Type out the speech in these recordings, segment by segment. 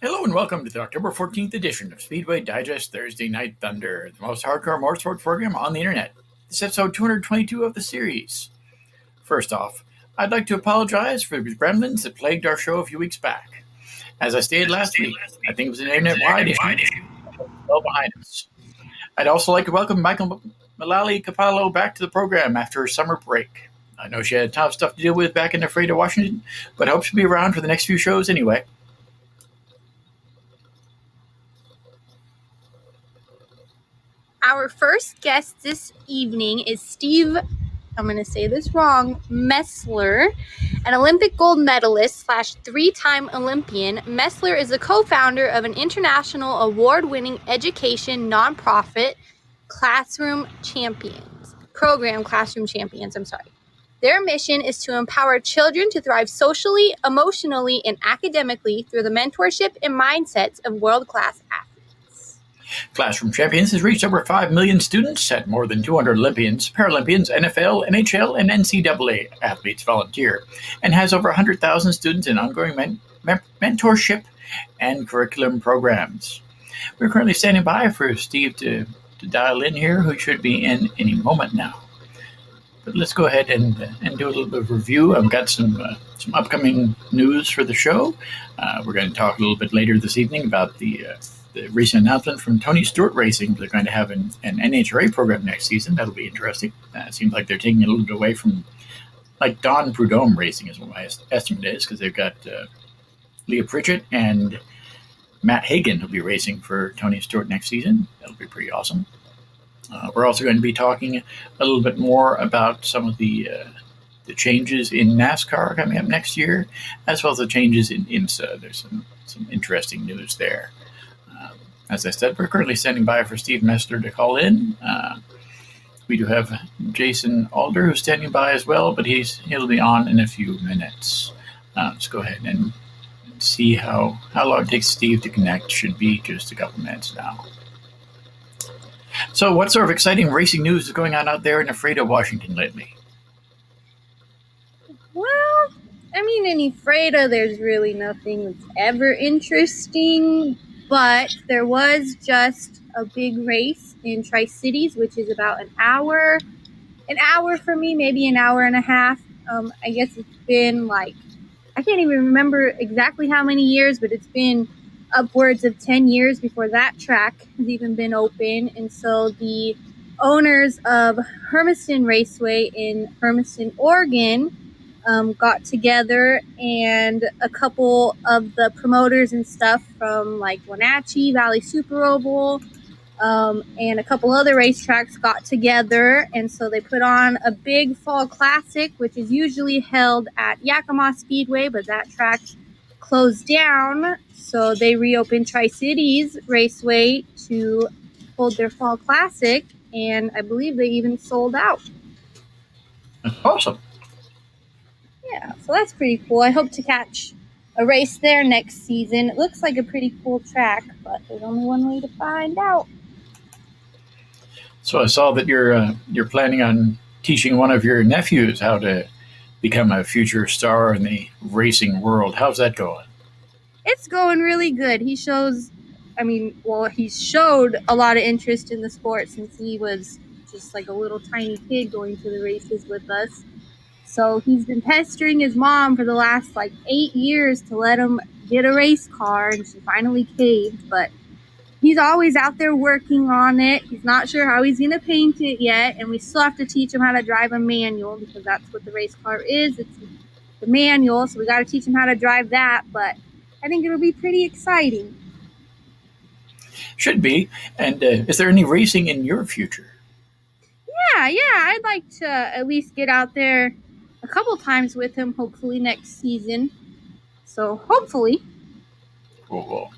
Hello and welcome to the October 14th edition of Speedway Digest Thursday Night Thunder, the most hardcore motorsports program on the internet. This is episode 222 of the series. First off, I'd like to apologize for the gremlins that plagued our show a few weeks back. As I stated last week, I think it was an internet-wide issue well behind us. I'd also like to welcome Mykkal Mulalley Kapalo back to the program after her summer break. I know she had tough stuff to deal with back in the freight of Washington, but I hope she'll be around for the next few shows anyway. Our first guest this evening is Steve, I'm going to say this wrong, Mesler, an Olympic gold medalist / three-time Olympian. Mesler is the co-founder of an international award-winning education nonprofit, Classroom Champions. Their mission is to empower children to thrive socially, emotionally, and academically through the mentorship and mindsets of world-class athletes. Classroom Champions has reached over 5 million students, had more than 200 Olympians, Paralympians, NFL, NHL, and NCAA athletes volunteer, and has over 100,000 students in ongoing mentorship and curriculum programs. We're currently standing by for Steve to dial in here, who should be in any moment now. But let's go ahead and do a little bit of review. I've got some upcoming news for the show. We're going to talk a little bit later this evening about the recent announcement from Tony Stewart Racing. They're going to have an NHRA program next season. That'll be interesting. It seems like they're taking it a little bit away from like Don Prudhomme Racing is what my estimate is, because they've got Leah Pritchett and Matt Hagan who'll be racing for Tony Stewart next season. That'll be pretty awesome. We're also going to be talking a little bit more about some of the changes in NASCAR coming up next year, as well as the changes in IMSA. There's some interesting news there. As I said, we're currently standing by for Steve Mesler to call in. We do have Jason Alder who's standing by as well, but he'll be on in a few minutes. Let's go ahead and see how long it takes Steve to connect. Should be just a couple minutes now. So what sort of exciting racing news is going on out there in the freight of Washington lately? Well, in Ephrata, there's really nothing that's ever interesting, but there was just a big race in Tri-Cities, which is about an hour for me, maybe an hour and a half. I guess it's been I can't even remember exactly how many years, but it's been upwards of 10 years before that track has even been open. And so the owners of Hermiston Raceway in Hermiston, Oregon, got together, and a couple of the promoters and stuff from Wenatchee Valley Super Oval, and a couple other racetracks got together, and so they put on a big fall classic, which is usually held at Yakima Speedway, but that track closed down, so they reopened Tri-Cities Raceway to hold their fall classic, and I believe they even sold out. Awesome. Yeah, so that's pretty cool. I hope to catch a race there next season. It looks like a pretty cool track, but there's only one way to find out. So I saw that you're planning on teaching one of your nephews how to become a future star in the racing world. How's that going? It's going really good. He showed a lot of interest in the sport since he was just a little tiny kid going to the races with us. So he's been pestering his mom for the last 8 years to let him get a race car, and she finally caved. But he's always out there working on it. He's not sure how he's going to paint it yet, and we still have to teach him how to drive a manual, because that's what the race car is. It's the manual, so we got to teach him how to drive that. But I think it'll be pretty exciting. Should be. And is there any racing in your future? Yeah. I'd like to at least get out there a couple times with him, hopefully next season. So hopefully. Cool.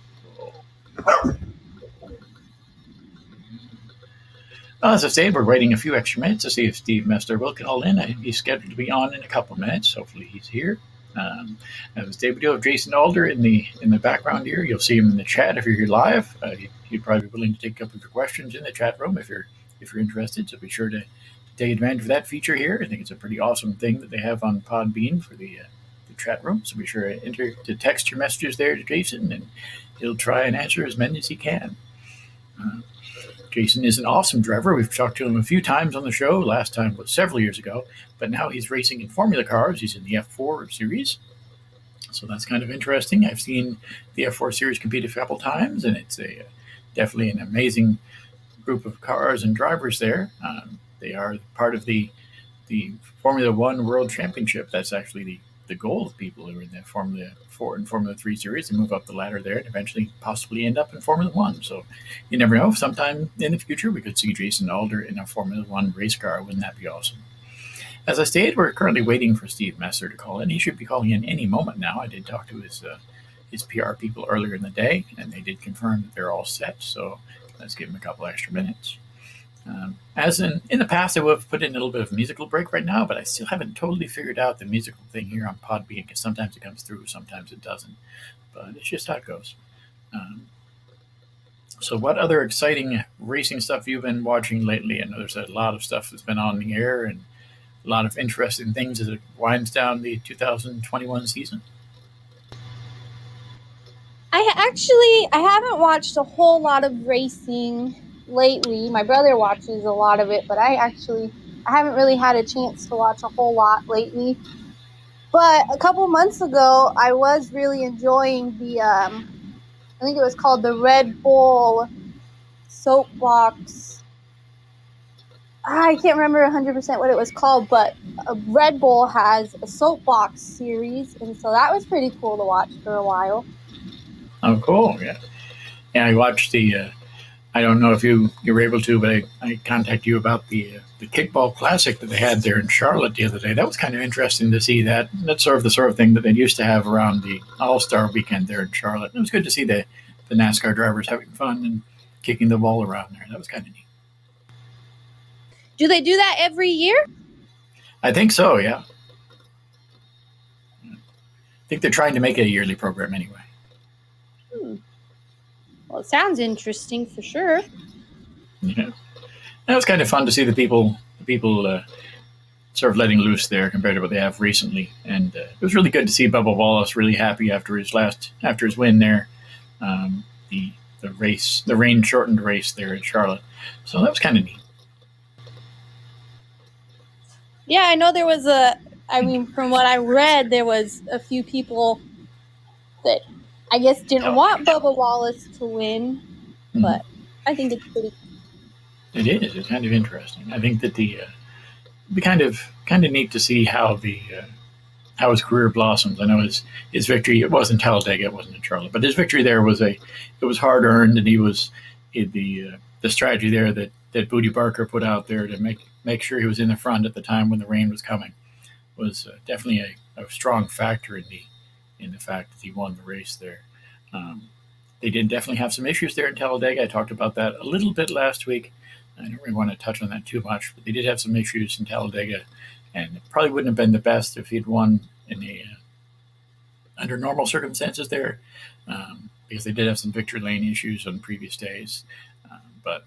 As I said, we're waiting a few extra minutes to see if Steve Mesler will call in. He's scheduled to be on in a couple minutes. Hopefully he's here. As David, we do have Jason Alder in the background here. You'll see him in the chat if you're here live. He'd probably be willing to take a couple of your questions in the chat room if you're interested. So be sure to take advantage of that feature here. I think it's a pretty awesome thing that they have on Podbean for the chat room, so be sure to text your messages there to Jason, and he'll try and answer as many as he can. Jason is an awesome driver. We've talked to him a few times on the show. Last time was several years ago, but now he's racing in Formula cars. He's in the F4 series, so that's kind of interesting. I've seen the F4 series compete a couple times, and it's definitely an amazing group of cars and drivers there. They are part of the Formula One World Championship. That's actually the goal of people who are in the Formula 4 and Formula 3 series to move up the ladder there and eventually possibly end up in Formula 1. So you never know. Sometime in the future, we could see Jason Alder in a Formula 1 race car. Wouldn't that be awesome? As I stated, we're currently waiting for Steve Mesler to call in. He should be calling in any moment now. I did talk to his PR people earlier in the day, and they did confirm that they're all set. So let's give him a couple extra minutes. As in the past, I would have put in a little bit of musical break right now, but I still haven't totally figured out the musical thing here on Podbean, because sometimes it comes through, sometimes it doesn't. But it's just how it goes. So what other exciting racing stuff have you been watching lately? I know there's a lot of stuff that's been on the air and a lot of interesting things as it winds down the 2021 season. I haven't watched a whole lot of racing lately. My brother watches a lot of it, but I haven't really had a chance to watch a whole lot lately. But a couple months ago, I was really enjoying the, I think it was called the Red Bull Soapbox. I can't remember 100% what it was called, but Red Bull has a soapbox series, and so that was pretty cool to watch for a while. Oh, cool! Yeah, I watched the. I don't know if you were able to, but I contacted you about the Kickball Classic that they had there in Charlotte the other day. That was kind of interesting to see that. That's sort of the sort of thing that they used to have around the All-Star weekend there in Charlotte. It was good to see the NASCAR drivers having fun and kicking the ball around there. That was kind of neat. Do they do that every year? I think so, yeah. I think they're trying to make it a yearly program anyway. Well, it sounds interesting for sure. Yeah. It was kind of fun to see the people sort of letting loose there compared to what they have recently. And it was really good to see Bubba Wallace really happy after his win there. The rain-shortened race there in Charlotte. So that was kind of neat. Yeah, I know there was from what I read, there was a few people that I guess didn't want Bubba Wallace to win, but I think it's pretty cool. It is. It's kind of interesting. I think that it'd be kind of neat to see how his career blossoms. I know his victory, it wasn't Talladega, it wasn't in Charlotte, but his victory there was hard earned, and he was the strategy there that Booty Barker put out there to make sure he was in the front at the time when the rain was coming was definitely a strong factor in the fact that he won the race there. They did definitely have some issues there in Talladega. I talked about that a little bit last week. I don't really want to touch on that too much, but they did have some issues in Talladega, and it probably wouldn't have been the best if he'd won under normal circumstances there, because they did have some victory lane issues on previous days. But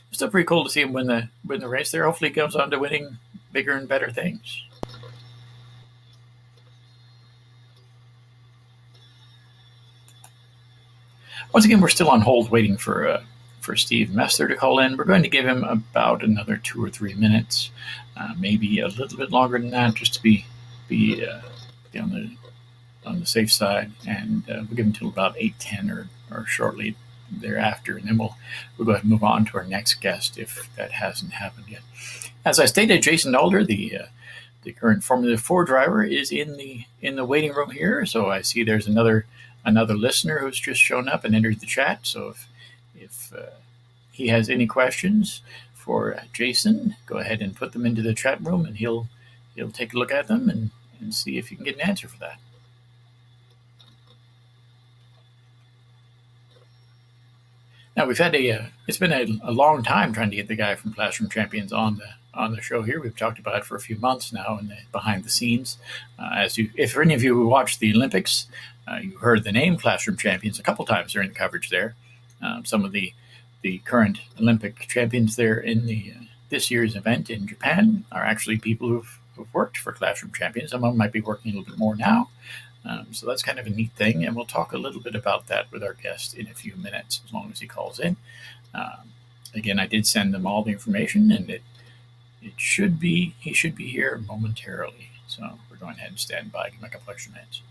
it's still pretty cool to see him win the race there. Hopefully he goes on to winning bigger and better things. Once again, we're still on hold waiting for Steve Mesler to call in. We're going to give him about another 2 or 3 minutes, maybe a little bit longer than that, just to be on the safe side. And we'll give him until about 8:10 or shortly thereafter, and then we'll go ahead and move on to our next guest if that hasn't happened yet. As I stated, Jason Alder, the current Formula 4 driver, is in the waiting room here. So I see there's another listener who's just shown up and entered the chat. So if he has any questions for Jason, go ahead and put them into the chat room, and he'll take a look at them and see if you can get an answer for that. Now we've had it's been a long time trying to get the guy from Classroom Champions on the show here. We've talked about it for a few months now in the behind the scenes. If for any of you who watched the Olympics, you heard the name Classroom Champions a couple times during the coverage there. Some of the current Olympic champions there in this year's event in Japan are actually people who've worked for Classroom Champions. Some of them might be working a little bit more now. So that's kind of a neat thing, and we'll talk a little bit about that with our guest in a few minutes, as long as he calls in. Again, I did send them all the information, and he should be here momentarily. So we're going ahead and stand by. Give him a couple extra minutes.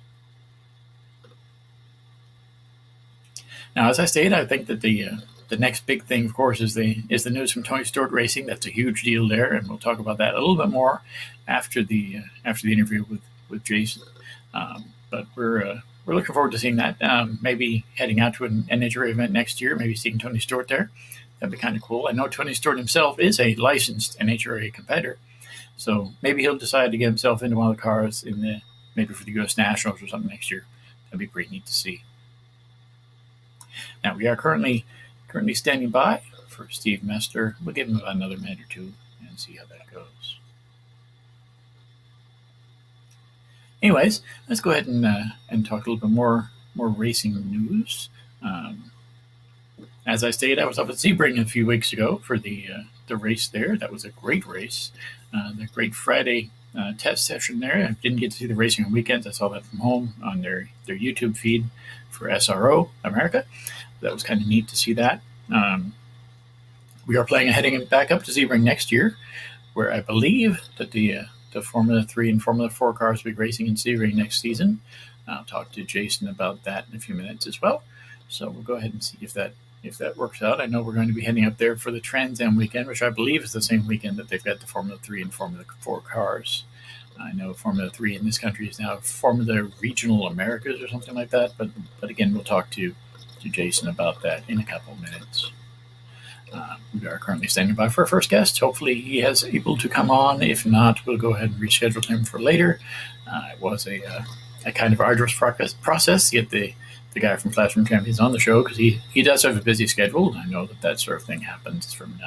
Now, as I stated, I think that the next big thing, of course, is the news from Tony Stewart Racing. That's a huge deal there, and we'll talk about that a little bit more after the interview with Jason. But we're looking forward to seeing that. Maybe heading out to an NHRA event next year. Maybe seeing Tony Stewart there. That'd be kind of cool. I know Tony Stewart himself is a licensed NHRA competitor, so maybe he'll decide to get himself into one of the cars maybe for the U.S. Nationals or something next year. That'd be pretty neat to see. Now, we are currently standing by for Steve Mesler. We'll give him about another minute or two and see how that goes. Anyways, let's go ahead and talk a little bit more racing news. As I stated, I was up at Sebring a few weeks ago for the race there. That was a great race. The great Friday test session there. I didn't get to see the racing on weekends. I saw that from home on their YouTube feed for SRO America. That was kind of neat to see that. We are planning on heading back up to Sebring next year, where I believe that the Formula 3 and Formula 4 cars will be racing in Sebring next season. I'll talk to Jason about that in a few minutes as well. So we'll go ahead and see if that works out. I know we're going to be heading up there for the Trans Am weekend, which I believe is the same weekend that they've got the Formula 3 and Formula 4 cars. I know Formula 3 in this country is now Formula Regional Americas or something like that. But again, we'll talk to Jason about that in a couple of minutes. We are currently standing by for our first guest. Hopefully he is able to come on. If not, we'll go ahead and reschedule him for later. It was a kind of arduous process to get the guy from Classroom Champions on the show, because he does have a busy schedule, and I know that sort of thing happens from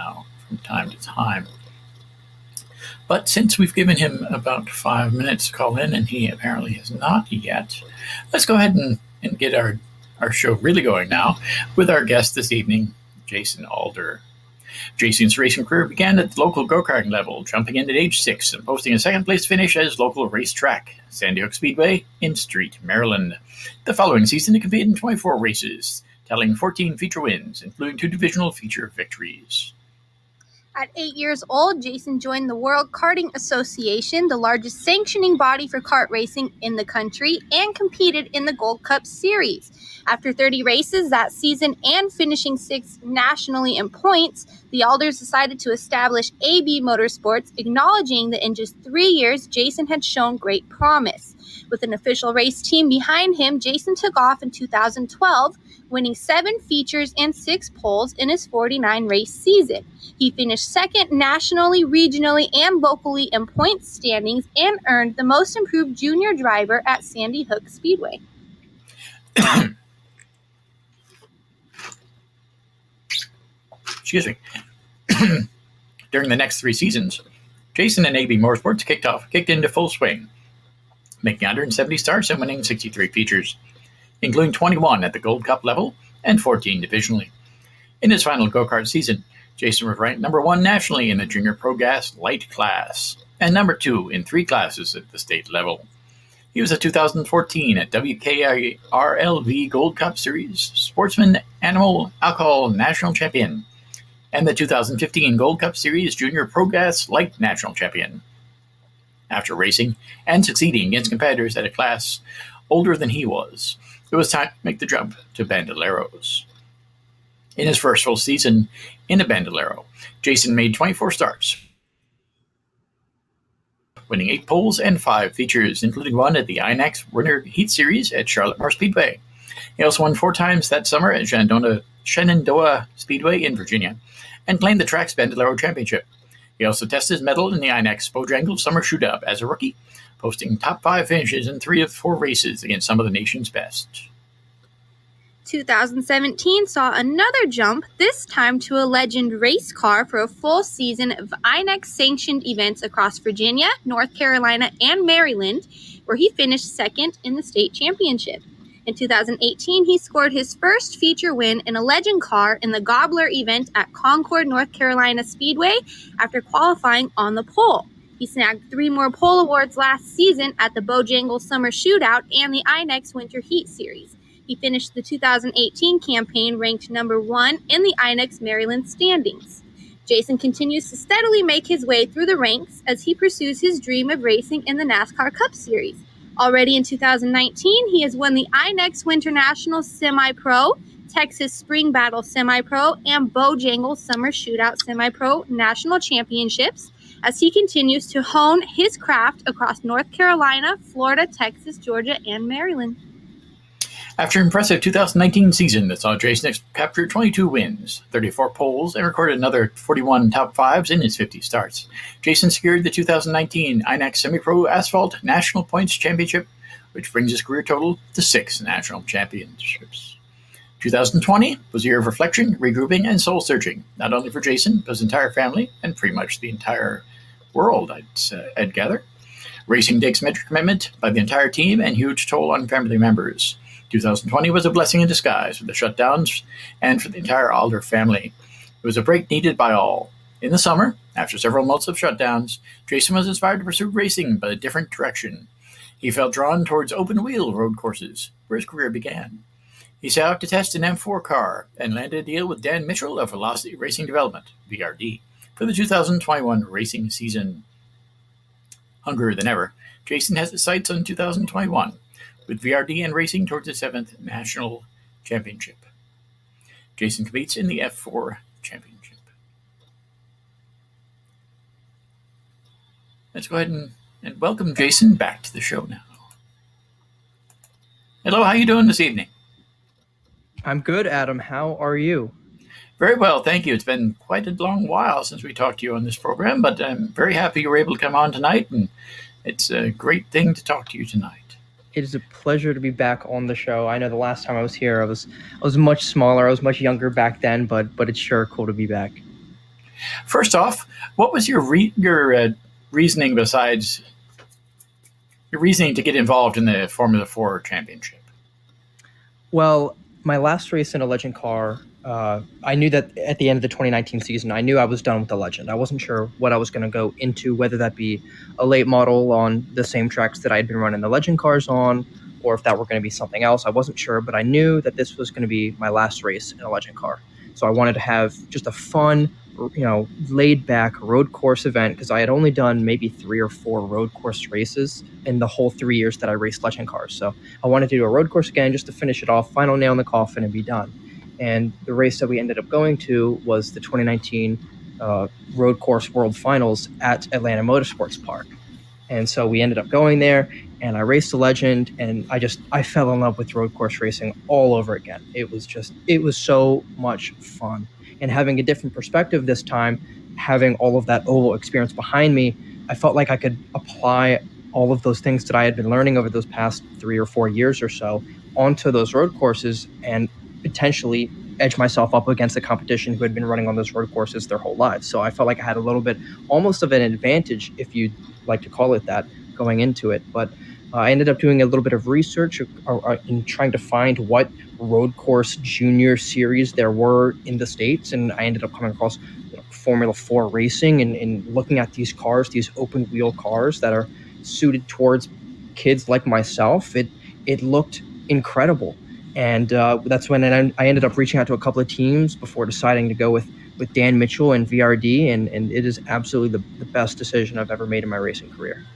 time to time. But since we've given him about 5 minutes to call in, and he apparently has not yet, let's go ahead and get our show really going now with our guest this evening, Jason Alder. Jason's racing career began at the local go-karting level, jumping in at age 6 and posting a second-place finish at his local racetrack, Sandy Hook Speedway in Street, Maryland. The following season, he competed in 24 races, tallying 14 feature wins, including 2 divisional feature victories. At 8 years old, Jason joined the World Karting Association, the largest sanctioning body for kart racing in the country, and competed in the Gold Cup Series. After 30 races that season and finishing 6th nationally in points, the Alders decided to establish AB Motorsports, acknowledging that in just 3 years, Jason had shown great promise. With an official race team behind him, Jason took off in 2012, winning 7 features and 6 poles in his 49-race season. He finished 2nd nationally, regionally, and locally in points standings and earned the Most Improved Junior Driver at Sandy Hook Speedway. Excuse me. During the next 3 seasons, Jason and AB Motorsports kicked into full swing, making 170 starts and winning 63 features, including 21 at the Gold Cup level and 14 divisionally. In his final go-kart season, Jason was ranked number 1 nationally in the Junior Pro Gas Light class and number 2 in 3 classes at the state level. He was a 2014 at WKRLV Gold Cup Series Sportsman Animal Alcohol National Champion and the 2015 Gold Cup Series Junior Pro Gas Light National Champion. After racing and succeeding against competitors at a class older than he was, it was time to make the jump to Bandoleros. In his first full season in a Bandolero, Jason made 24 starts, winning 8 poles and 5 features, including one at the INEX Winter Heat Series at Charlotte Moore Speedway. He also won 4 times that summer at Shenandoah Speedway in Virginia and claimed the track's Bandolero Championship. He also tested his mettle in the INEX Bojangles Summer Shoot-Up as a rookie, posting top 5 finishes in 3 of 4 races against some of the nation's best. 2017 saw another jump, this time to a Legend race car for a full season of INEX-sanctioned events across Virginia, North Carolina, and Maryland, where he finished 2nd in the state championship. In 2018, he scored his first feature win in a Legend car in the Gobbler event at Concord, North Carolina Speedway after qualifying on the pole. He snagged 3 more pole awards last season at the Bojangles Summer Shootout and the INEX Winter Heat Series. He finished the 2018 campaign ranked number 1 in the INEX Maryland standings. Jason continues to steadily make his way through the ranks as he pursues his dream of racing in the NASCAR Cup Series. Already in 2019, he has won the INEX Winter National Semi-Pro, Texas Spring Battle Semi-Pro, and Bojangles Summer Shootout Semi-Pro National Championships as he continues to hone his craft across North Carolina, Florida, Texas, Georgia, and Maryland. After an impressive 2019 season that saw Jason capture 22 wins, 34 poles, and recorded another 41 top fives in his 50 starts, Jason secured the 2019 INEX Semi-Pro Asphalt National Points Championship, which brings his career total to 6 national championships. 2020 was a year of reflection, regrouping, and soul-searching, not only for Jason, but his entire family, and pretty much the entire world, I'd gather. Racing takes major commitment by the entire team and huge toll on family members. 2020 was a blessing in disguise for the shutdowns and for the entire Alder family. It was a break needed by all. In the summer, after several months of shutdowns, Jason was inspired to pursue racing but a different direction. He felt drawn towards open-wheel road courses, where his career began. He set out to test an M4 car and landed a deal with Dan Mitchell of Velocity Racing Development, VRD, for the 2021 racing season. Hungrier than ever, Jason has his sights on 2021, with VRD and racing towards the 7th National Championship. Jason Kavitz in the F4 Championship. Let's go ahead and welcome Jason back to the show now. Hello, how are you doing this evening? I'm good, Adam. How are you? Very well, thank you. It's been quite a long while since we talked to you on this program, but I'm very happy you were able to come on tonight, and it's a great thing to talk to you tonight. It is a pleasure to be back on the show. I know the last time I was here, I was much smaller. I was much younger back then, but it's sure cool to be back. First off, what was your reasoning besides your reasoning to get involved in the Formula 4 Championship? Well, my last race in a Legend car, I knew that at the end of the 2019 season, I knew I was done with the Legend. I wasn't sure what I was going to go into, whether that be a late model on the same tracks that I had been running the Legend cars on, or if that were going to be something else. I wasn't sure, but I knew that this was going to be my last race in a Legend car. So I wanted to have just a fun, laid-back road course event, because I had only done maybe 3 or 4 road course races in the whole 3 years that I raced Legend cars. So I wanted to do a road course again just to finish it off, final nail in the coffin, and be done. And the race that we ended up going to was the 2019 Road Course World Finals at Atlanta Motorsports Park. And so we ended up going there, and I raced the Legend, and I fell in love with road course racing all over again. It was so much fun. And having a different perspective this time, having all of that oval experience behind me, I felt like I could apply all of those things that I had been learning over those past 3 or 4 years or so onto those road courses and potentially edge myself up against the competition who had been running on those road courses their whole lives. So I felt like I had a little bit almost of an advantage, if you'd like to call it that, going into it. But I ended up doing a little bit of research in trying to find what road course junior series there were in the States. And I ended up coming across Formula 4 racing and looking at these cars, these open wheel cars that are suited towards kids like myself. It looked incredible. And that's when I ended up reaching out to a couple of teams before deciding to go with Dan Mitchell and VRD, and it is absolutely the best decision I've ever made in my racing career.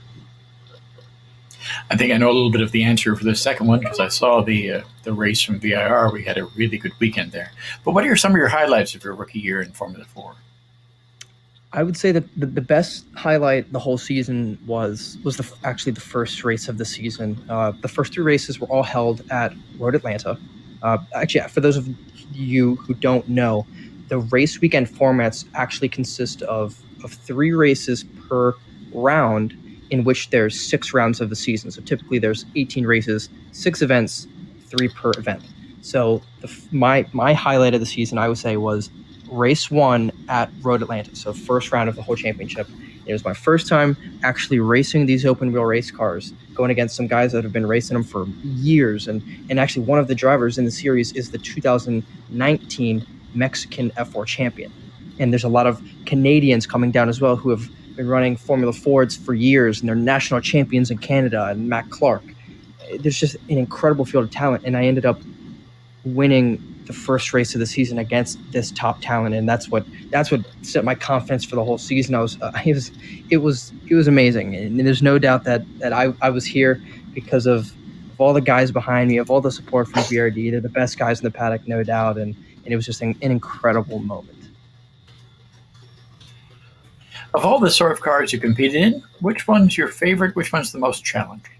I think I know a little bit of the answer for the second one because I saw the race from VIR. We had a really good weekend there. But what are some of your highlights of your rookie year in Formula 4? I would say that the best highlight the whole season was actually the first race of the season. The first 3 races were all held at Road Atlanta. Actually, for those of you who don't know, the race weekend formats actually consist of 3 races per round, in which there's 6 rounds of the season. So typically there's 18 races, 6 events, 3 per event. So my highlight of the season, I would say, was race 1 at Road Atlanta. So first round of the whole championship. It was my first time actually racing these open wheel race cars, going against some guys that have been racing them for years. And actually one of the drivers in the series is the 2019 Mexican F4 champion. And there's a lot of Canadians coming down as well who have been running Formula Fords for years, and they're national champions in Canada, and Matt Clark. There's just an incredible field of talent, and I ended up winning the first race of the season against this top talent, and that's what set my confidence for the whole season. It was amazing, and there's no doubt that I was here because of all the guys behind me, of all the support from BRD. They're the best guys in the paddock, no doubt, and it was just an incredible moment. Of all the sort of cars you competed in, which one's your favorite? Which one's the most challenging?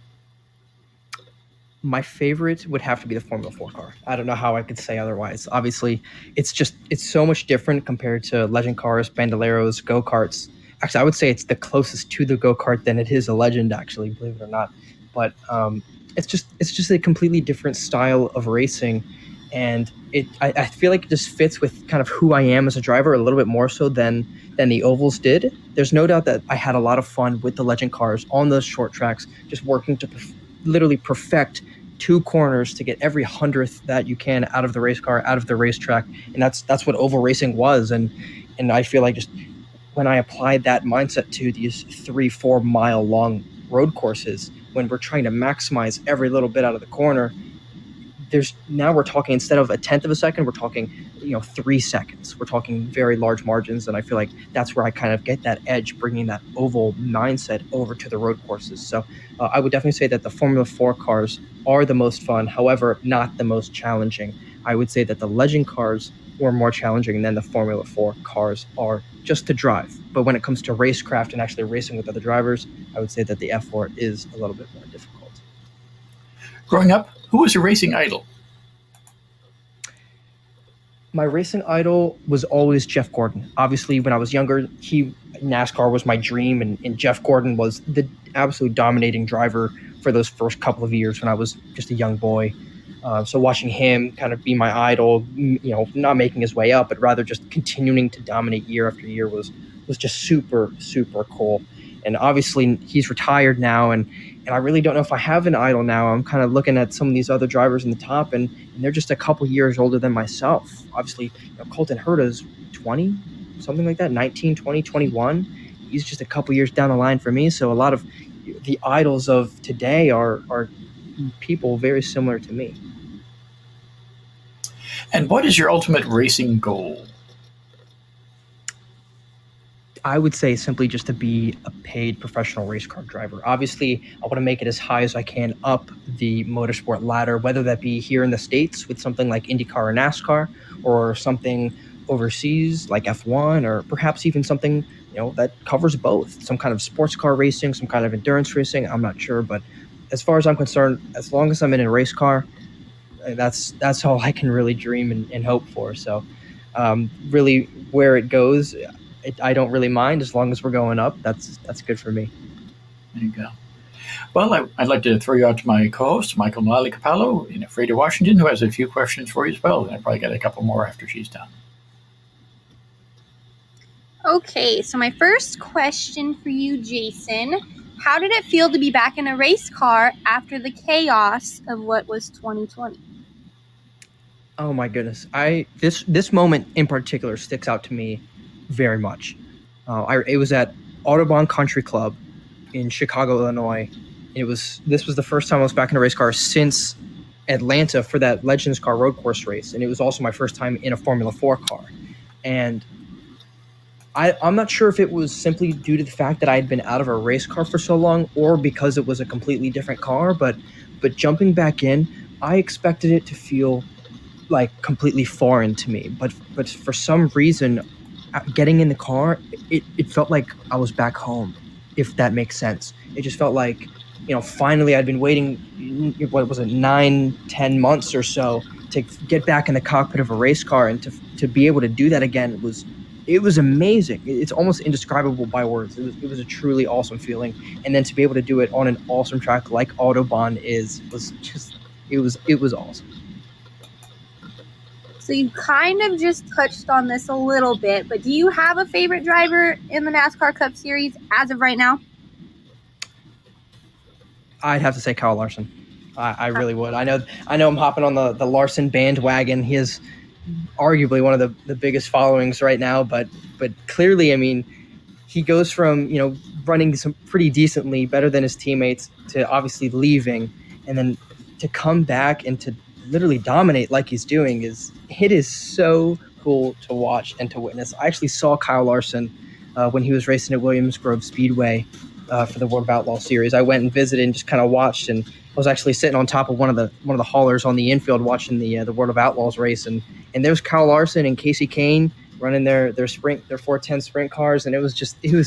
My favorite would have to be the Formula 4 car. I don't know how I could say otherwise. Obviously, it's so much different compared to legend cars, bandoleros, go-karts. Actually, I would say it's the closest to the go-kart than it is a legend, actually, believe it or not. But it's just a completely different style of racing, and I feel like it just fits with kind of who I am as a driver a little bit more so than the ovals did. There's no doubt that I had a lot of fun with the legend cars on those short tracks, just working to literally perfect 2 corners to get every 100th that you can out of the race car, out of the racetrack, and that's what oval racing was. And I feel like just when I applied that mindset to these 3-4 mile long road courses, when we're trying to maximize every little bit out of the corner, now we're talking, instead of a tenth of a second, we're talking 3 seconds. We're talking very large margins, and I feel like that's where I kind of get that edge, bringing that oval mindset over to the road courses. So I would definitely say that the Formula 4 cars are the most fun, however, not the most challenging. I would say that the legend cars were more challenging than the Formula 4 cars are just to drive. But when it comes to racecraft and actually racing with other drivers, I would say that the F4 is a little bit more difficult. Growing up, who was your racing idol? My racing idol was always Jeff Gordon. Obviously, when I was younger, NASCAR was my dream, and Jeff Gordon was the absolute dominating driver for those first couple of years when I was just a young boy. So watching him kind of be my idol, not making his way up, but rather just continuing to dominate year after year was just super, super cool. And obviously, he's retired now, and I really don't know if I have an idol now. I'm kind of looking at some of these other drivers in the top, and they're just a couple years older than myself. Obviously, Colton Herta's 20, something like that, 19, 20, 21. He's just a couple years down the line for me. So a lot of the idols of today are people very similar to me. And what is your ultimate racing goal? I would say simply just to be a paid professional race car driver. Obviously, I want to make it as high as I can up the motorsport ladder, whether that be here in the States with something like IndyCar or NASCAR, or something overseas like F1, or perhaps even something that covers both, some kind of sports car racing, some kind of endurance racing. I'm not sure, but as far as I'm concerned, as long as I'm in a race car, that's all I can really dream and hope for. So really where it goes, I don't really mind as long as we're going up. That's good for me. There you go. Well, I'd like to throw you out to my co-host, Mykkal Mulalley Kapalo in Freda, Washington, who has a few questions for you as well. And I probably got a couple more after she's done. Okay, so my first question for you, Jason. How did it feel to be back in a race car after the chaos of what was 2020? Oh my goodness. This moment in particular sticks out to me very much. It was at Audubon Country Club in Chicago, Illinois. This was the first time I was back in a race car since Atlanta for that Legends Car road course race, and it was also my first time in a Formula 4 car. And I'm not sure if it was simply due to the fact that I had been out of a race car for so long, or because it was a completely different car, but jumping back in, I expected it to feel like completely foreign to me. But for some reason, getting in the car, it felt like I was back home, if that makes sense. It just felt like, finally I'd been waiting, 9-10 months or so to get back in the cockpit of a race car, and to be able to do that again it was amazing. It's almost indescribable by words. It was a truly awesome feeling. And then to be able to do it on an awesome track like Audubon was awesome. So you kind of just touched on this a little bit, but do you have a favorite driver in the NASCAR Cup Series as of right now? I'd have to say Kyle Larson. I really would. I know I'm hopping on the Larson bandwagon. He is arguably one of the biggest followings right now, but clearly, he goes from, running some pretty decently, better than his teammates, to obviously leaving, and then to come back and to literally dominate like he's doing it is so cool to watch and to witness. I actually saw Kyle Larson when he was racing at Williams Grove Speedway for the World of Outlaw series. I went and visited and just kind of watched, and I was actually sitting on top of one of the haulers on the infield watching the World of Outlaws race, and there's Kyle Larson and Casey Kane running their 410 sprint cars, and it was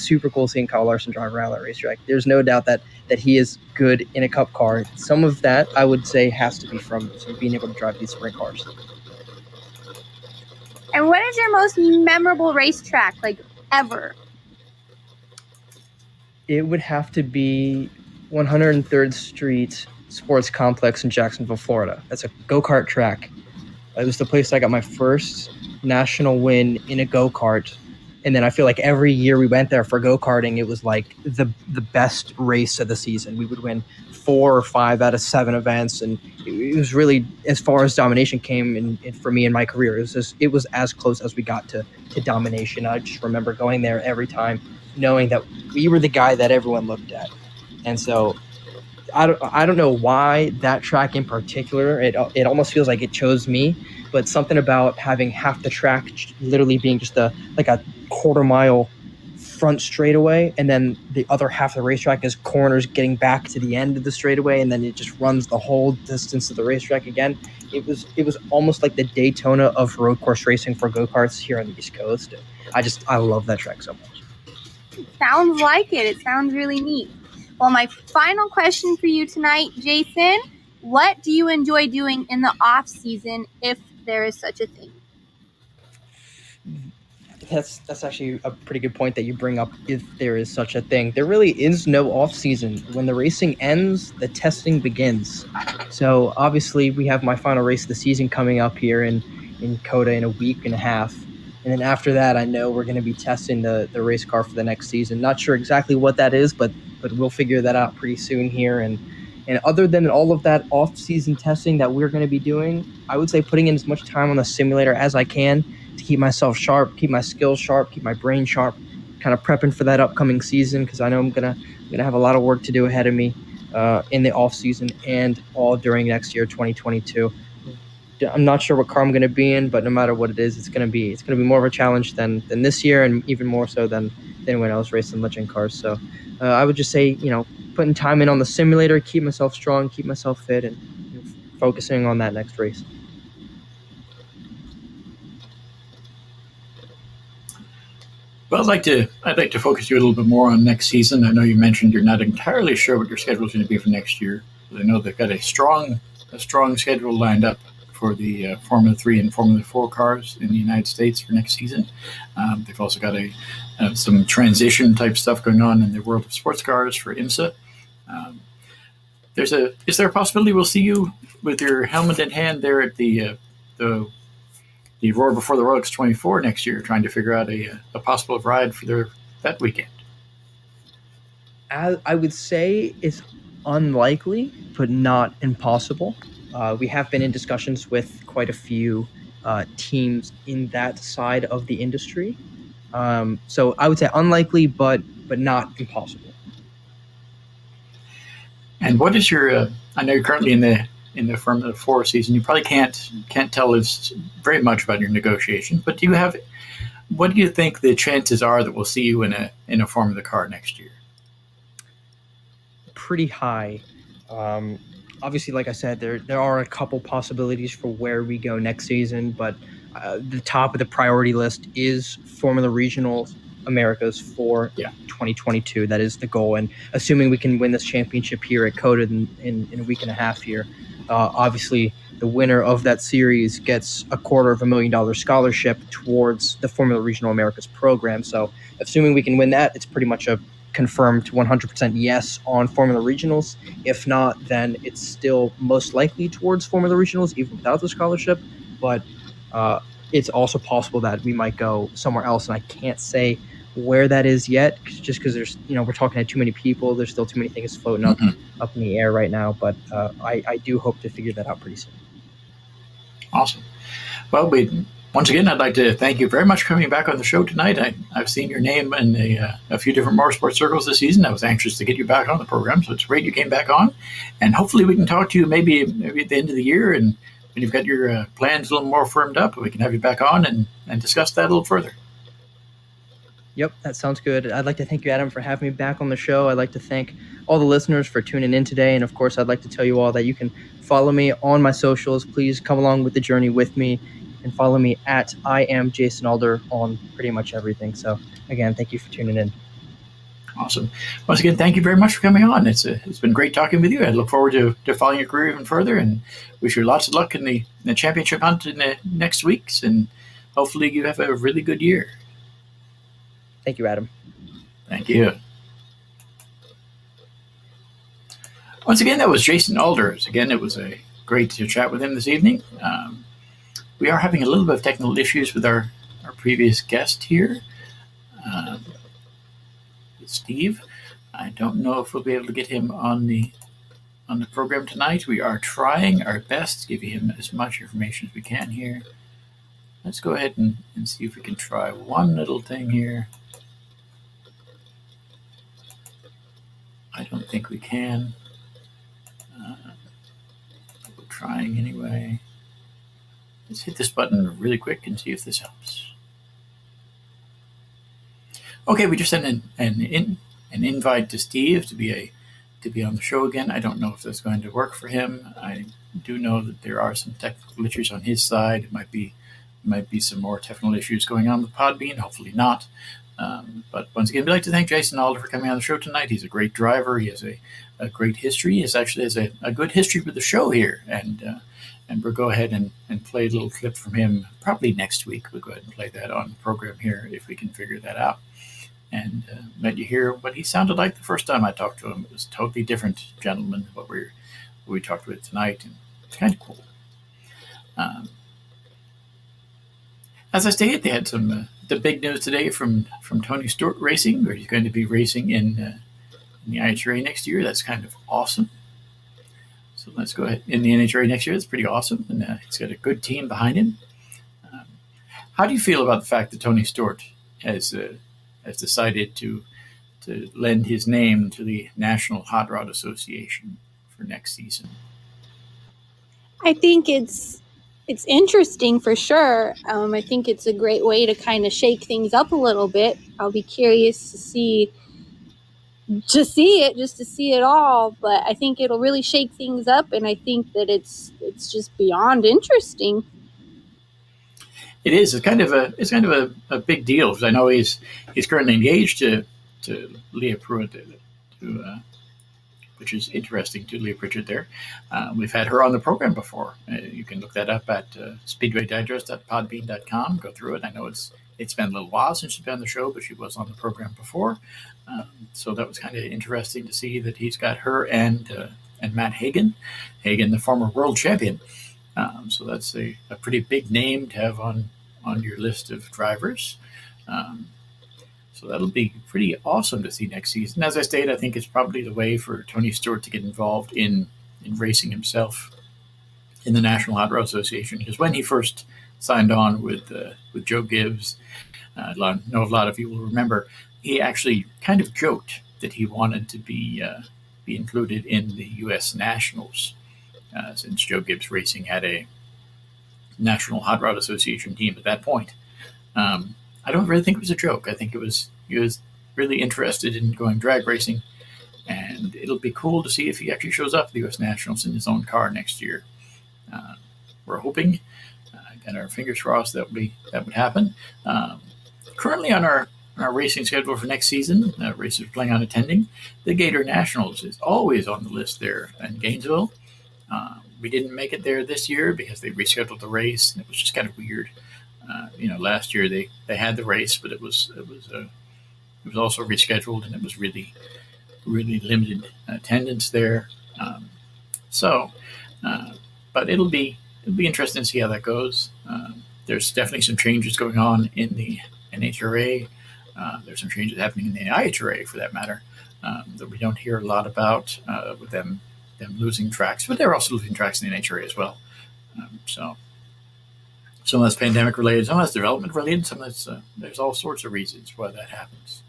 super cool seeing Kyle Larson drive around that racetrack. There's no doubt that he is good in a cup car. Some of that, I would say, has to be from being able to drive these sprint cars. And what is your most memorable racetrack, ever? It would have to be 103rd Street Sports Complex in Jacksonville, Florida. That's a go-kart track. It was the place I got my first national win in a go-kart. And then I feel like every year we went there for go-karting, it was like the best race of the season. We would win 4 or 5 out of 7 events. And it was really, as far as domination came for me in my career, it was as close as we got to domination. I just remember going there every time, knowing that we were the guy that everyone looked at. And so I don't know why that track in particular, it almost feels like it chose me, but something about having half the track literally being just a quarter-mile front straightaway, and then the other half of the racetrack is corners getting back to the end of the straightaway, and then it just runs the whole distance of the racetrack again. It was almost like the Daytona of road course racing for go-karts here on the East Coast. I love that track so much. Sounds like it. It sounds really neat. Well, my final question for you tonight, Jason, what do you enjoy doing in the off season, if there is such a thing? That's actually a pretty good point that you bring up, if there is such a thing. There really is no off season. When the racing ends, the testing begins. So obviously we have my final race of the season coming up here in COTA in a week and a half. And then after that, I know we're going to be testing the race car for the next season. Not sure exactly what that is, but we'll figure that out pretty soon here. And other than all of that off-season testing that we're going to be doing, I would say putting in as much time on the simulator as I can to keep myself sharp, keep my skills sharp, keep my brain sharp, kind of prepping for that upcoming season, because I know I'm gonna have a lot of work to do ahead of me in the off-season and all during next year, 2022. I'm not sure what car I'm going to be in, but no matter what it is, it's going to be more of a challenge than this year, and even more so than when I was racing legend cars. So I would just say, putting time in on the simulator, keep myself strong, keep myself fit, and focusing on that next race. Well, I'd like to focus you a little bit more on next season. I know you mentioned you're not entirely sure what your schedule is going to be for next year, but I know they've got a strong schedule lined up for the Formula 3 and Formula 4 cars in the United States for next season. They've also got some transition type stuff going on in the world of sports cars for IMSA. Is there a possibility we'll see you with your helmet in hand there at the Roar Before the Rolex 24 next year, trying to figure out a possible ride for that weekend? I would say it's unlikely, but not impossible. We have been in discussions with quite a few teams in that side of the industry. So I would say unlikely, but not impossible. And what is your? I know you're currently in the Formula 4 season. You probably can't tell us very much about your negotiations, but what do you think the chances are that we'll see you in a Formula car next year? Pretty high. Obviously, like I said, there are a couple possibilities for where we go next season, but the top of the priority list is Formula Regionals Americas for 2022. That is the goal, and assuming we can win this championship here at COTA in a week and a half here, obviously the winner of that series gets a $250,000 scholarship towards the Formula Regional Americas program. So assuming we can win that, it's pretty much a confirmed 100% yes on Formula Regionals. If not, then it's still most likely towards Formula Regionals, even without the scholarship. But it's also possible that we might go somewhere else, and I can't say where that is yet, just because there's, we're talking to too many people. There's still too many things floating up in the air right now. But I do hope to figure that out pretty soon. Awesome. Well, Once again, I'd like to thank you very much for coming back on the show tonight. I've seen your name in a few different motorsport circles this season. I was anxious to get you back on the program, so it's great you came back on. And hopefully we can talk to you maybe at the end of the year, and when you've got your plans a little more firmed up, we can have you back on and discuss that a little further. Yep, that sounds good. I'd like to thank you, Adam, for having me back on the show. I'd like to thank all the listeners for tuning in today. And, of course, I'd like to tell you all that you can follow me on my socials. Please come along with the journey with me and follow me at I am Jason Alder on pretty much everything. So, again, thank you for tuning in. Awesome. Once again, thank you very much for coming on. It's been great talking with you. I look forward to following your career even further, and wish you lots of luck in the championship hunt in the next weeks. And hopefully you have a really good year. Thank you, Adam. Thank you. Once again, that was Jason Alder. Again, it was a great to chat with him this evening. We are having a little bit of technical issues with our previous guest here, Steve. I don't know if we'll be able to get him on the program tonight. We are trying our best to give him as much information as we can here. Let's go ahead and see if we can try one little thing here. I don't think we can. We're trying anyway. Let's hit this button really quick and see if this helps. Okay, we just sent an invite to Steve to be on the show again. I don't know if that's going to work for him. I do know that there are some technical issues on his side. It might be some more technical issues going on with Podbean. Hopefully not. But once again, we'd like to thank Jason Alder for coming on the show tonight. He's a great driver. He has a great history. He actually has a good history with the show here. And we'll go ahead and play a little clip from him probably next week. We'll go ahead and play that on the program here if we can figure that out. And let you hear what he sounded like the first time I talked to him. It was a totally different gentleman than what we talked with tonight. And it's kind of cool. As I stated, they had some the big news today from Tony Stewart Racing, where he's going to be racing in the IHRA next year. That's kind of awesome. So let's go ahead. In the NHRA next year, that's pretty awesome. And he's got a good team behind him. How do you feel about the fact that Tony Stewart has decided to lend his name to the National Hot Rod Association for next season? I think it's interesting for sure. I think it's a great way to kind of shake things up a little bit. I'll be curious to see it all, but I think it'll really shake things up, and I think that it's just beyond interesting. It is. It's kind of a big deal, because I know he's currently engaged to Leah Pruitt, which is interesting, to Leah Pritchard there. We've had her on the program before. You can look that up at speedwaydigest.podbean.com. Go through it. I know it's been a little while since she's been on the show, but she was on the program before. So that was kind of interesting to see that he's got her and Matt Hagan, the former world champion. So that's a pretty big name to have on your list of drivers. So that'll be pretty awesome to see next season. As I stated, I think it's probably the way for Tony Stewart to get involved in racing himself in the National Hot Rod Association. Because when he first signed on with Joe Gibbs, I know a lot of you will remember, he actually kind of joked that he wanted to be included in the U.S. Nationals, since Joe Gibbs Racing had a National Hot Rod Association team at that point. I don't really think it was a joke. I think he was really interested in going drag racing, and it'll be cool to see if he actually shows up at the U.S. Nationals in his own car next year. We're hoping, got our fingers crossed that would happen. Currently on our racing schedule for next season, races we're planning on attending, the Gator Nationals is always on the list there in Gainesville. We didn't make it there this year because they rescheduled the race, and it was just kind of weird. Last year they had the race, but it was also rescheduled, and it was really, really limited attendance there. But it'll be interesting to see how that goes. There's definitely some changes going on in the NHRA. There's some changes happening in the IHRA, for that matter, that we don't hear a lot about, with them losing tracks, but they're also losing tracks in the NHRA as well. So Some of that's pandemic related, some of that's development related, some of that's there's all sorts of reasons why that happens.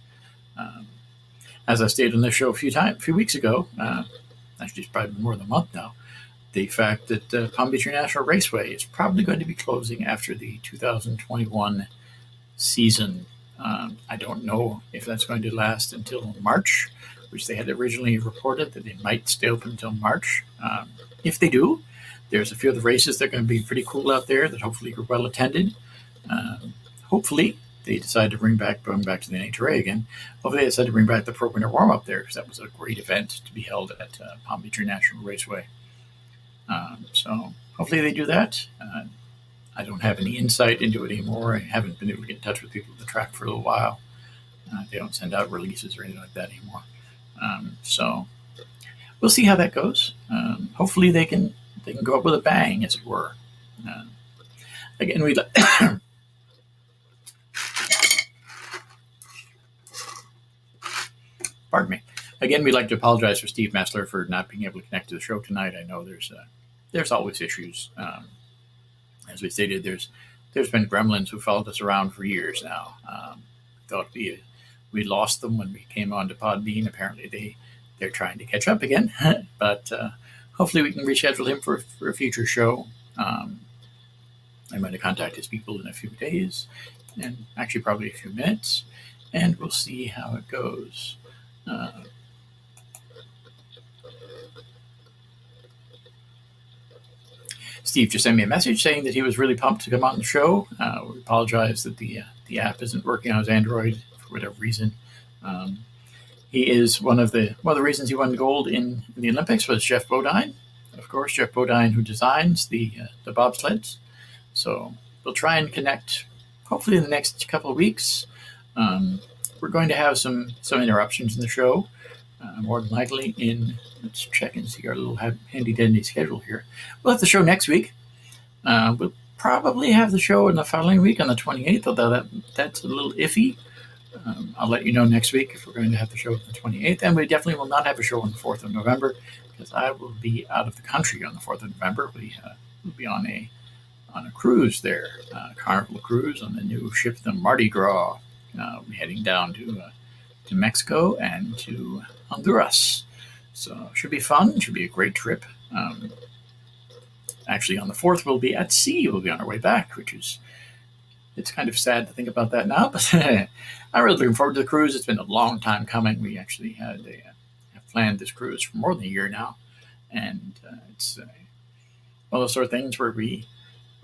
As I stated on this show a few weeks ago, actually it's probably more than a month now, the fact that Palm Beach International Raceway is probably going to be closing after the 2021 season. I don't know if that's going to last until March, which they had originally reported that they might stay open until March. If they do, there's a few of the races that are going to be pretty cool out there that hopefully are well attended. Hopefully, they decide to bring back, going back to the NHRA again, hopefully they decide to bring back the Pro Winter Warm-Up there, because that was a great event to be held at Palm Beach International Raceway. So hopefully they do that. I don't have any insight into it anymore. I haven't been able to get in touch with people at the track for a little while. They don't send out releases or anything like that anymore. So we'll see how that goes. Hopefully they can go up with a bang, as it were. Again, we'd like pardon me. Again, we'd like to apologize for Steve Mesler for not being able to connect to the show tonight. I know there's always issues. As we stated, there's been gremlins who followed us around for years now. Thought we lost them when we came on to Podbean. Apparently they're trying to catch up again, but hopefully we can reschedule him for a future show. I'm going to contact his people in a few days, and actually probably a few minutes, and we'll see how it goes. Steve just sent me a message saying that he was really pumped to come on the show. We apologize that the app isn't working on his Android for whatever reason. He is one of the reasons he won gold in the Olympics was Jeff Bodine. Of course, Jeff Bodine, who designs the bobsleds. So we'll try and connect hopefully in the next couple of weeks. We're going to have some interruptions in the show, more than likely let's check and see our little handy-dandy schedule here. We'll have the show next week. We'll probably have the show in the following week on the 28th, although that's a little iffy. I'll let you know next week if we're going to have the show on the 28th, and we definitely will not have a show on the 4th of November, because I will be out of the country on the 4th of November. We'll be on a cruise there, Carnival cruise on the new ship, the Mardi Gras. We'll be heading down to Mexico and to Honduras. So it should be fun. It should be a great trip. Actually, on the 4th, we'll be at sea. We'll be on our way back, it's kind of sad to think about that now, but I'm really looking forward to the cruise. It's been a long time coming. We actually have planned this cruise for more than a year now, and it's one of those sort of things where we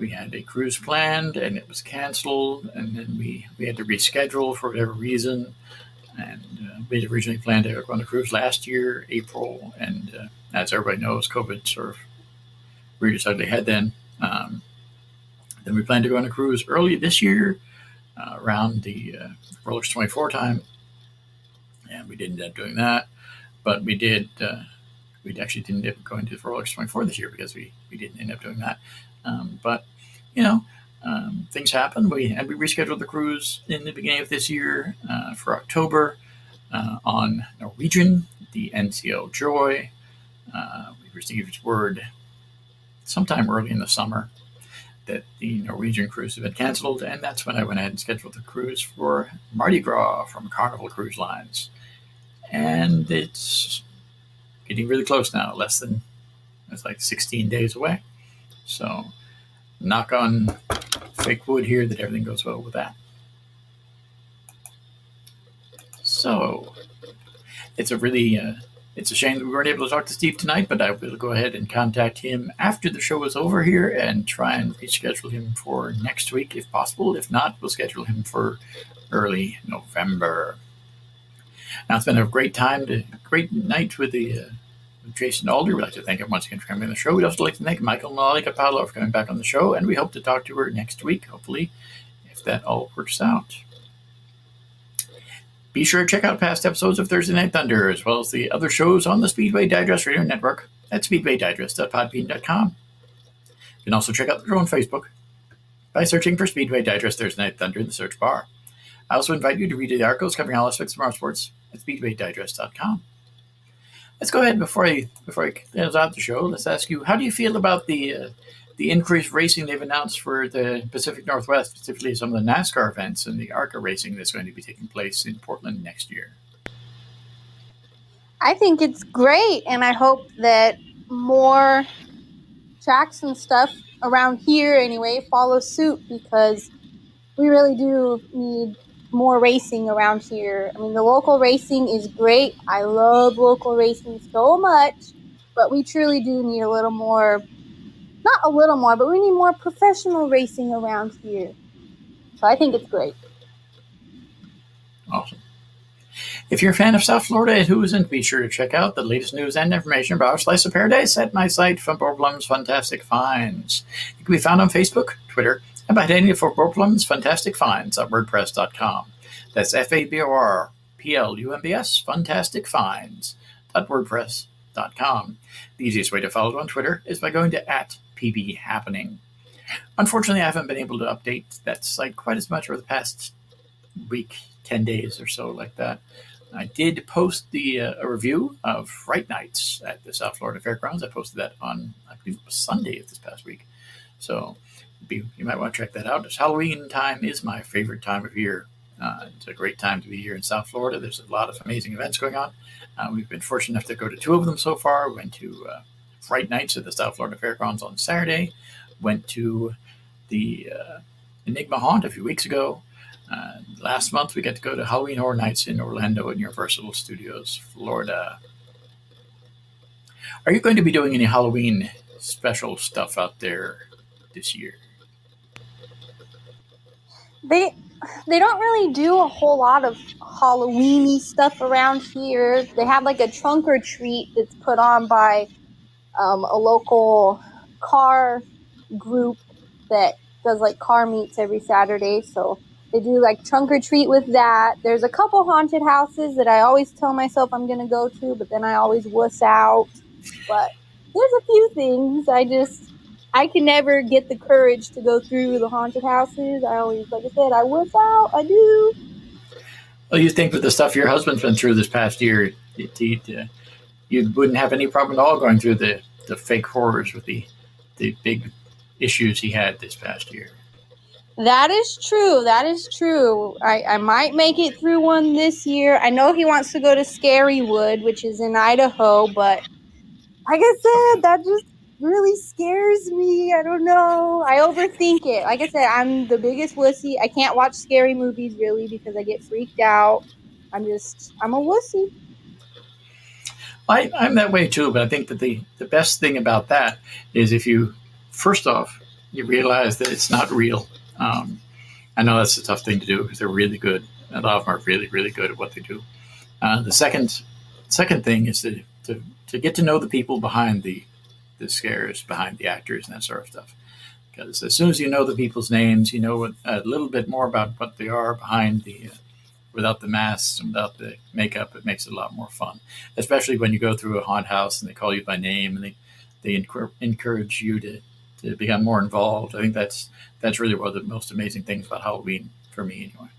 had a cruise planned and it was canceled, and then we had to reschedule for whatever reason. And we had originally planned to go on a cruise last year, April, and as everybody knows, COVID sort of reared its ugly head then. Then we planned to go on a cruise early this year, around the Rolex 24 time, and we didn't end up doing that. But we did. We actually didn't end up going to the Rolex 24 this year because we didn't end up doing that. But things happen. We rescheduled the cruise in the beginning of this year for October on Norwegian, the NCL Joy. We received word sometime early in the summer that the Norwegian cruise had been canceled, and that's when I went ahead and scheduled the cruise for Mardi Gras from Carnival Cruise Lines. And it's getting really close now, it's like 16 days away. So knock on fake wood here that everything goes well with that. So it's a shame that we weren't able to talk to Steve tonight, but I will go ahead and contact him after the show is over here and try and reschedule him for next week if possible. If not, we'll schedule him for early November. Now, it's been a great night with Jason Alder. We'd like to thank him once again for coming on the show. We'd also like to thank Mykkal Mulalley Kapalo for coming back on the show, and we hope to talk to her next week, hopefully, if that all works out. Be sure to check out past episodes of Thursday Night Thunder, as well as the other shows on the Speedway Digest Radio Network at speedwaydigest.podbean.com. You can also check out the show on Facebook by searching for Speedway Digest Thursday Night Thunder in the search bar. I also invite you to read the articles covering all aspects of motorsports at speedwaydigest.com. Let's go ahead before I close out the show. Let's ask you, how do you feel about the the increased racing they've announced for the Pacific Northwest, specifically some of the NASCAR events and the ARCA racing that's going to be taking place in Portland next year. I think it's great, and I hope that more tracks and stuff around here anyway follow suit, because we really do need more racing around here. I mean, the local racing is great. I love local racing so much, but we truly do need a little more, not a little more, but we need more professional racing around here. So I think it's great. Awesome. If you're a fan of South Florida and who isn't, be sure to check out the latest news and information about our Slice of Paradise at my site, Fabor Fantastic Finds. You can be found on Facebook, Twitter, and by heading to Fabor Fantastic Finds at WordPress.com. That's FABORPLUMBS, Fantastic Finds, .wordpress.com. The easiest way to follow on Twitter is by going to @PBHappening. Unfortunately, I haven't been able to update that site quite as much over the past week, 10 days or so like that. I did post a review of Fright Nights at the South Florida Fairgrounds. I posted that on, I believe it was Sunday of this past week. So you might want to check that out. Halloween time is my favorite time of year. It's a great time to be here in South Florida. There's a lot of amazing events going on. We've been fortunate enough to go to 2 of them so far. We went to Fright Nights at the South Florida Fairgrounds on Saturday. Went to the Enigma Haunt a few weeks ago. Last month, we got to go to Halloween Horror Nights in Orlando at Universal Studios, Florida. Are you going to be doing any Halloween special stuff out there this year? They don't really do a whole lot of Halloween-y stuff around here. They have like a trunk or treat that's put on by a local car group that does like car meets every Saturday. So they do like trunk or treat with that. There's a couple haunted houses that I always tell myself I'm going to go to, but then I always wuss out. But there's a few things I can never get the courage to go through the haunted houses. I always, like I said, I wuss out. I do. Well, you think with the stuff your husband's been through this past year, you wouldn't have any problem at all going through the fake horrors with the big issues he had this past year. That is true. I might make it through one this year. I know he wants to go to Scarywood, which is in Idaho, but like I said, that just really scares me. I don't know. I overthink it. Like I said, I'm the biggest wussy. I can't watch scary movies really because I get freaked out. I'm a wussy. I'm that way too, but I think that the best thing about that is if you, first off, you realize that it's not real. I know that's a tough thing to do because they're really good. A lot of them are really, really good at what they do. The second thing is to get to know the people behind the scares, behind the actors and that sort of stuff. Because as soon as you know the people's names, you know a little bit more about what they are behind without the masks and without the makeup. It makes it a lot more fun, especially when you go through a haunted house and they call you by name and they encourage you to become more involved. I think that's really one of the most amazing things about Halloween for me anyway.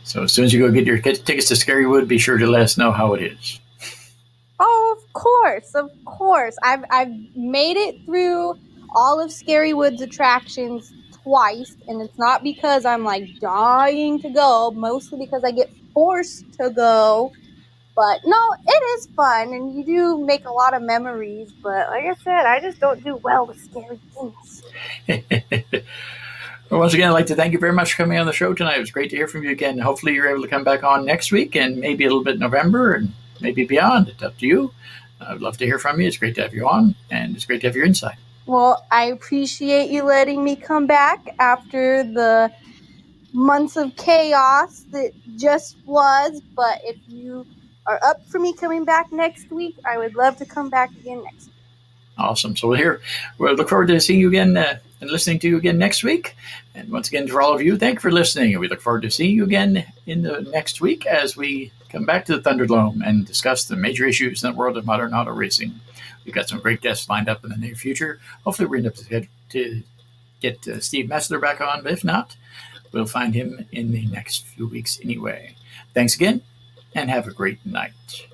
So as soon as you go get your tickets to Scarywood, be sure to let us know how it is. Oh, of course. I've made it through all of Scarywood's attractions twice, and it's not because I'm like dying to go, mostly because I get forced to go. But no, it is fun, and you do make a lot of memories. But like I said, I just don't do well with scary things. Well, once again, I'd like to thank you very much for coming on the show tonight. It was great to hear from you again. Hopefully you're able to come back on next week and maybe a little bit in November and maybe beyond. It's up to you. I'd love to hear from you. It's great to have you on, and it's great to have your insight. Well, I appreciate you letting me come back after the months of chaos that just was. But if you are up for me coming back next week, I would love to come back again next week. Awesome. So we'll look forward to seeing you again and listening to you again next week. And once again, for all of you, thank you for listening. And we look forward to seeing you again in the next week as we come back to the Thunderdome and discuss the major issues in the world of modern auto racing. We've got some great guests lined up in the near future. Hopefully we're able to get Steve Mesler back on. But if not, we'll find him in the next few weeks anyway. Thanks again. and have a great night.